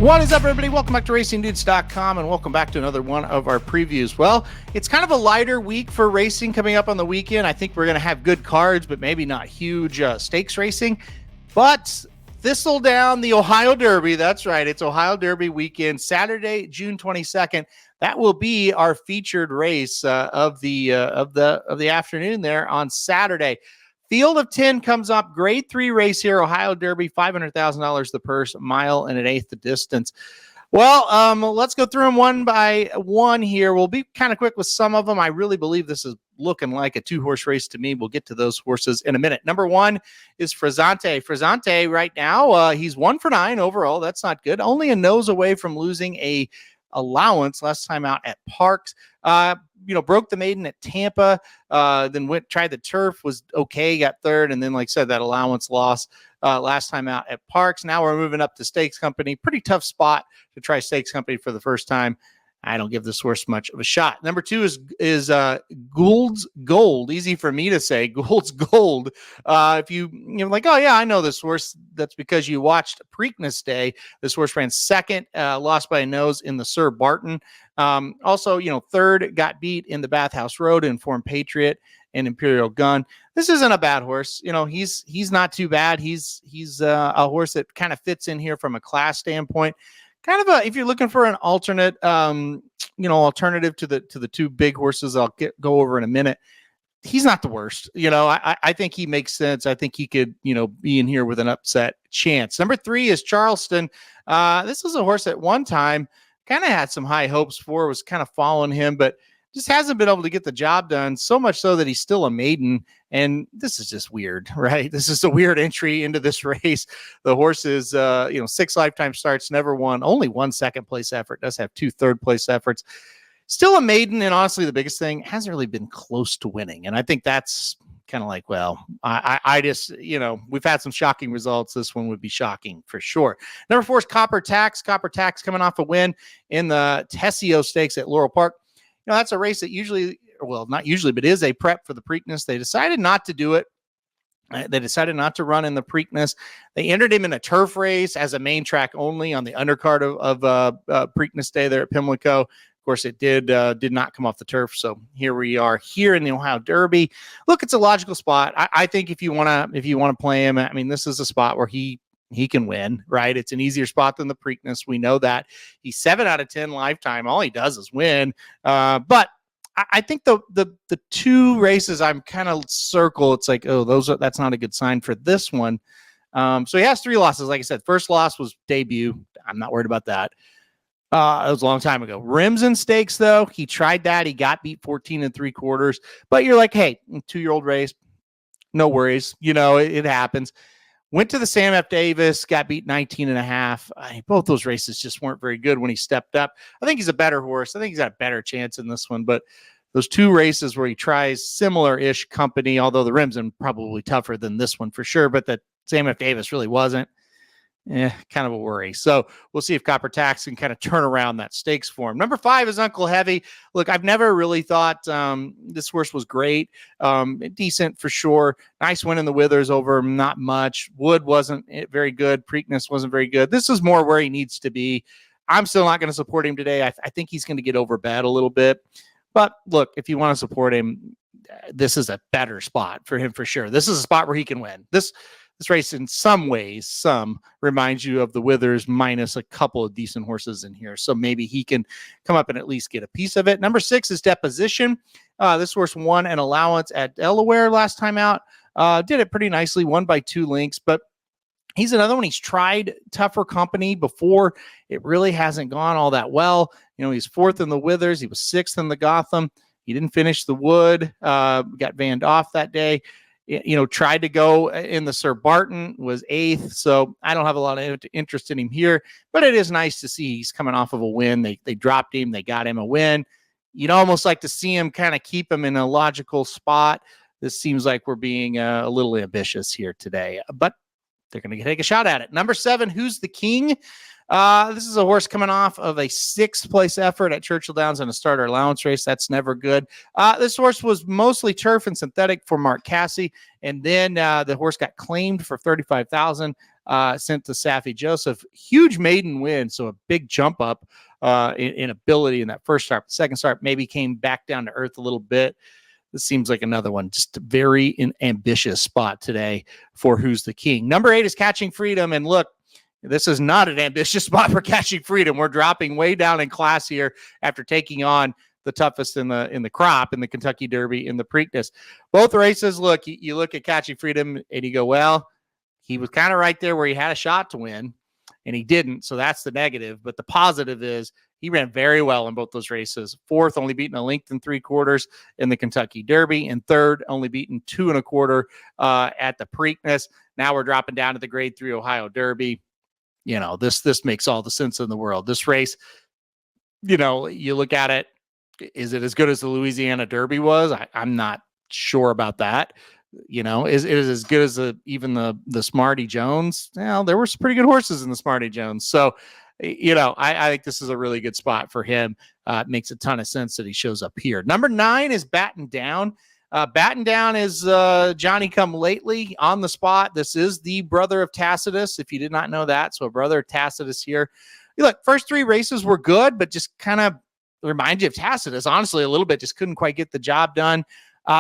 What is up, everybody? Welcome back to RacingDudes.com, and welcome back to another one of our previews. Well, it's kind of a lighter week for racing coming up on the weekend. I think we're going to have good cards, but maybe not huge stakes racing. But Thistledown, the Ohio Derby, that's right, it's Ohio Derby weekend, Saturday, June 22nd. That will be our featured race of the afternoon there on Saturday. Field of 10 comes up. Grade 3 race here. Ohio Derby, $500,000 the purse, mile and an eighth the distance. Well, let's go through them one by one here. We'll be kind of quick with some of them. I really believe this is looking like a two-horse race to me. We'll get to those horses in a minute. Number one is Frizzante. Frizzante right now, he's 1 for 9 overall. That's not good. Only a nose away from losing a allowance last time out at Parks. Broke the maiden at Tampa, then tried the turf, was okay, got third, and then, like I said, that allowance loss last time out at Parks. Now we're moving up to Stakes Company. Pretty tough spot to try Stakes Company for the first time. I don't give this horse much of a shot. Number 2 is Gould's Gold. Easy for me to say, Gould's Gold. If you're like, oh yeah, I know this horse. That's because you watched Preakness Day. This horse ran second, lost by a nose in the Sir Barton. Also, third, got beat in the Bathhouse Road, Informed Patriot and Imperial Gun. This isn't a bad horse. He's not too bad. He's a horse that kind of fits in here from a class standpoint. Kind of if you're looking for an alternate, alternative to the two big horses I'll go over in a minute. He's not the worst. I think he makes sense. I think he could, be in here with an upset chance. Number 3 is Charleston. This is a horse at one time kind of had some high hopes for, was kind of following him, but just hasn't been able to get the job done, so much so that he's still a maiden. And this is just weird, right? This is a weird entry into this race. The horse is, 6 lifetime starts, never won, only 1 second place effort, does have 2 third place efforts. Still a maiden, and honestly, the biggest thing, hasn't really been close to winning. And I think that's kind of like, well, I just, we've had some shocking results. This one would be shocking for sure. Number 4 is Copper Tax. Copper Tax coming off a win in the Tessio Stakes at Laurel Park. That's a race that usually, well, not usually, but is a prep for the Preakness. They decided not to do it. They decided not to run in the Preakness. They entered him in a turf race as a main track only on the undercard of Preakness Day there at Pimlico. Of course, it did not come off the turf. So here we are here in the Ohio Derby. Look, it's a logical spot. I think if you want to play him, I mean, this is a spot where he can win, right? It's an easier spot than the Preakness. We know that. He's 7 out of 10 lifetime. All he does is win. But I think the 2 races I'm kind of circle, it's like, oh, that's not a good sign for this one. So he has 3 losses. Like I said, first loss was debut. I'm not worried about that. It was a long time ago. Rims and Stakes, though, he tried that. He got beat 14 3/4. But you're like, hey, 2-year-old race, no worries. It happens. Went to the Sam F. Davis, got beat 19.5. Both those races just weren't very good when he stepped up. I think he's a better horse. I think he's got a better chance in this one. But those 2 races where he tries similar-ish company, although the rims are probably tougher than this one for sure, but the Sam F. Davis really wasn't. Kind of a worry. So we'll see if Copper Tax can kind of turn around that stakes form. Number 5 is Uncle Heavy. Look, I've never really thought this horse was great. Decent for sure. Nice win in the Withers over not much. Wood wasn't very good. Preakness wasn't very good. This is more where he needs to be. I'm still not going to support him today. I think he's going to get overbet a little bit. But look, if you want to support him, this is a better spot for him for sure. This is a spot where he can win. This race in some ways, reminds you of the Withers minus a couple of decent horses in here. So maybe he can come up and at least get a piece of it. Number 6 is Deposition. This horse won an allowance at Delaware last time out. Did it pretty nicely, won by 2 lengths, but he's another one. He's tried tougher company before. It really hasn't gone all that well. He's 4th in the Withers. He was 6th in the Gotham. He didn't finish the Wood, got vanned off that day. Tried to go in the Sir Barton, was 8th. So I don't have a lot of interest in him here, but it is nice to see he's coming off of a win. They dropped him. They got him a win. You'd almost like to see him kind of keep him in a logical spot. This seems like we're being a little ambitious here today, but they're going to take a shot at it. Number 7, Who's the King? This is a horse coming off of a 6th place effort at Churchill Downs in a starter allowance race. That's never good. This horse was mostly turf and synthetic for Mark Casse, and then the horse got claimed for $35,000. sent to Safi Joseph. Huge maiden win, so a big jump up in ability in that first start. The second start maybe came back down to earth a little bit. This seems like another one, just a very ambitious spot today for Who's the King. Number 8 is Catching Freedom, and look, this is not an ambitious spot for Catching Freedom. We're dropping way down in class here after taking on the toughest in the crop in the Kentucky Derby in the Preakness. Both races, look, you look at Catching Freedom and you go, well, he was kind of right there where he had a shot to win, and he didn't. So that's the negative. But the positive is he ran very well in both those races. Fourth, only beaten a length and 3/4 in the Kentucky Derby, and third, only beaten 2 1/4 at the Preakness. Now we're dropping down to the Grade 3 Ohio Derby. You know, this makes all the sense in the world. This race, you know, you look at it, is it as good as the Louisiana Derby was? I'm not sure about that. You know, is it as good as even the Smarty Jones? Well, there were some pretty good horses in the Smarty Jones. So, you know, I think this is a really good spot for him. It makes a ton of sense that he shows up here. Number 9 is Batten Down. Batten Down is Johnny Come Lately on the spot. This is the brother of Tacitus, if you did not know that. So a brother of Tacitus here. Look, first 3 races were good, but just kind of remind you of Tacitus, honestly, a little bit. Just couldn't quite get the job done.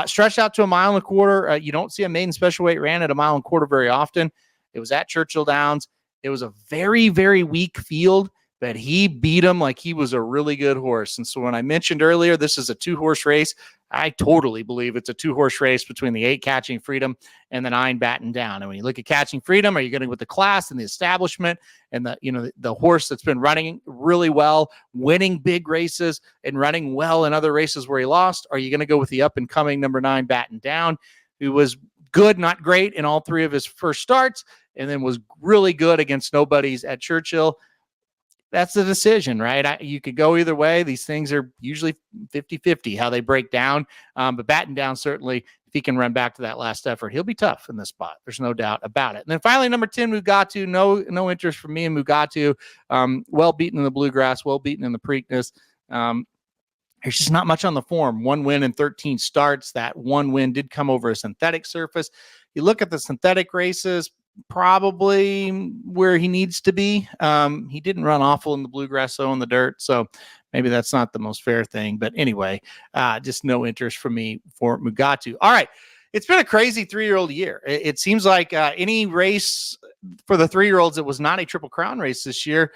Stretched out to a 1.25 miles. You don't see a maiden special weight ran at a 1.25 miles very often. It was at Churchill Downs. It was a very, very weak field, but he beat him like he was a really good horse. And so when I mentioned earlier, this is a 2-horse race, I totally believe it's a 2-horse race between the 8 Catching Freedom and the 9 Batten Down. And when you look at Catching Freedom, are you going with the class and the establishment and the horse that's been running really well, winning big races and running well in other races where he lost? Are you going to go with the up and coming number 9 Batten Down, who was good, not great in all 3 of his first starts, and then was really good against nobodies at Churchill? That's the decision, right? You could go either way. These things are usually 50-50 how they break down. But Batten Down, certainly, if he can run back to that last effort, he'll be tough in this spot. There's no doubt about it. And then finally, number 10, Mugatu. No interest from me in Mugatu. Well beaten in the Bluegrass, well beaten in the Preakness. There's just not much on the form. 1 win in 13 starts. That 1 win did come over a synthetic surface. You look at the synthetic races, probably where he needs to be. He didn't run awful in the Bluegrass, though, in the dirt. So maybe that's not the most fair thing. But anyway, just no interest from me for Mugatu. All right. It's been a crazy 3-year-old year. It seems like any race for the 3-year-olds that was not a Triple Crown race this year,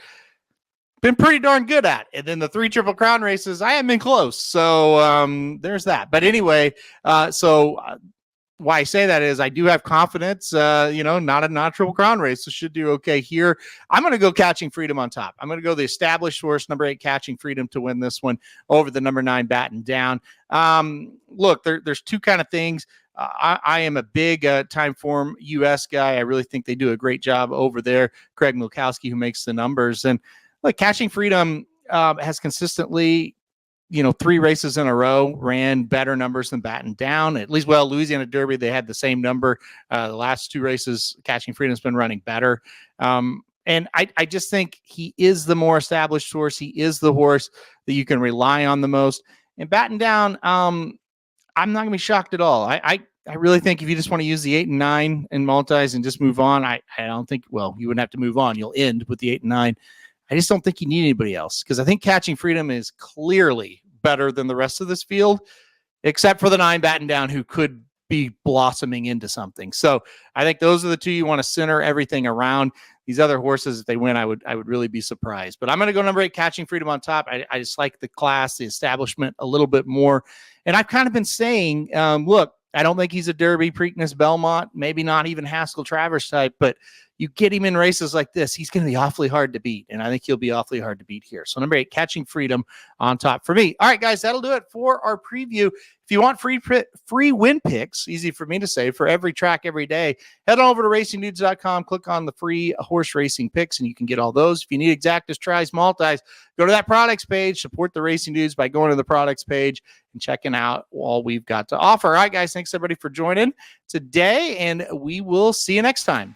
been pretty darn good at. And then the 3 Triple Crown races, I haven't been close. So there's that. But anyway, why I say that is I do have confidence, not a Triple Crown race, so should do okay here. I'm going to go Catching Freedom on top. I'm going to go the established horse, number 8 Catching Freedom, to win this one over the number 9 Batten Down. Look, there's 2 kind of things. I am a big time form U.S. guy. I really think they do a great job over there. Craig Milkowski, who makes the numbers. And like Catching Freedom has consistently, 3 races in a row, ran better numbers than Batten Down. At least, Louisiana Derby, they had the same number. The last 2 races, Catching Freedom's been running better. And I just think he is the more established horse. He is the horse that you can rely on the most. And Batten Down, I'm not going to be shocked at all. I really think if you just want to use the 8 and 9 in multis and just move on, I don't think, you wouldn't have to move on. You'll end with the 8 and 9. I just don't think you need anybody else, because I think Catching Freedom is clearly better than the rest of this field, except for the 9 Batten Down, who could be blossoming into something. So I think those are the 2 you want to center everything around. These other horses, if they win, I would really be surprised. But I'm going to go number 8 Catching Freedom on top. I just like the class, the establishment a little bit more. And I've kind of been saying, look, I don't think he's a Derby, Preakness, Belmont, maybe not even Haskell Travers type, but you get him in races like this, he's going to be awfully hard to beat. And I think he'll be awfully hard to beat here. So number 8, Catching Freedom on top for me. All right, guys, that'll do it for our preview. If you want free win picks, easy for me to say, for every track every day, head on over to racingdudes.com, click on the free horse racing picks, and you can get all those. If you need exactas, tries, multis, go to that products page, support the Racing Dudes by going to the products page and checking out all we've got to offer. All right, guys, thanks everybody for joining today, and we will see you next time.